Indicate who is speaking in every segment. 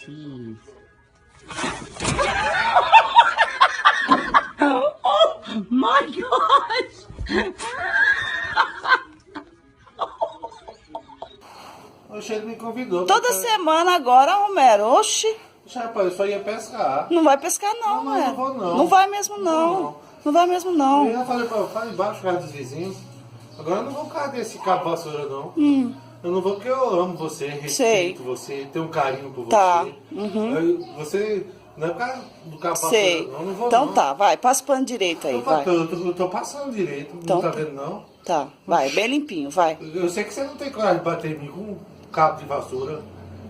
Speaker 1: fiz.
Speaker 2: Oh my gosh!
Speaker 1: Oxe, ele me convidou.
Speaker 2: Toda semana agora, Romero. Oxi,
Speaker 1: Oxe, rapaz, eu só ia pescar.
Speaker 2: não vai pescar não,
Speaker 1: Não,
Speaker 2: Romero.
Speaker 1: não vou, não.
Speaker 2: Não vai mesmo não.
Speaker 1: Não.
Speaker 2: Não vai mesmo
Speaker 1: Eu
Speaker 2: não.
Speaker 1: já falei pra eu embaixo, casa dos vizinhos. Agora eu não vou ficar desse cabo vassoura, não. Eu não vou porque eu amo você, respeito você, tenho um carinho por você.
Speaker 2: Tá.
Speaker 1: Você não é por causa do cabo
Speaker 2: Sei.
Speaker 1: vassoura, não. Não vou,
Speaker 2: Então
Speaker 1: não.
Speaker 2: tá, vai, passa o pano direito aí, vai.
Speaker 1: Eu tô passando direito,
Speaker 2: Então
Speaker 1: não tá
Speaker 2: tá.
Speaker 1: vendo, não?
Speaker 2: Tá, vai, bem limpinho, vai.
Speaker 1: Eu sei que você não tem coragem de bater em mim com um cabo de vassoura.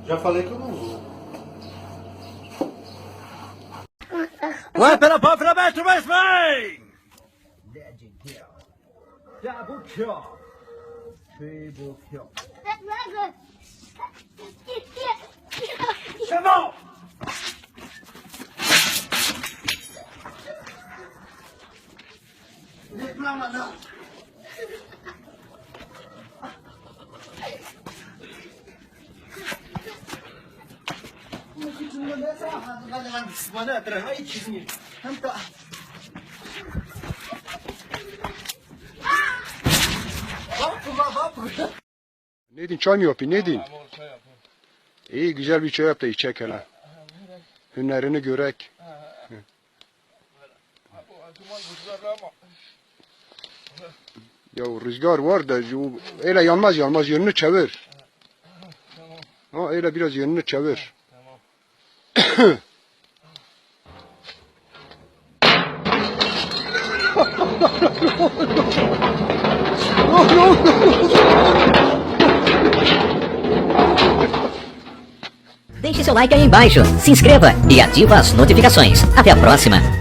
Speaker 1: Já falei que eu não vou.
Speaker 3: Vai pela pau, pela baixo, mais vem! Dead kill. Double kill. Triple kill. Chamou! Reclama não.
Speaker 4: Nedin çay mı yapayım Nedin? İyi güzel bir çay yap da içecek hele. Hünlerini görek. Ya rüzgar var da öyle yanmaz yönünü çevir. Ha öyle biraz yönünü çevir.
Speaker 5: Deixe seu like aí embaixo, se inscreva e ativa as notificações. Até a próxima!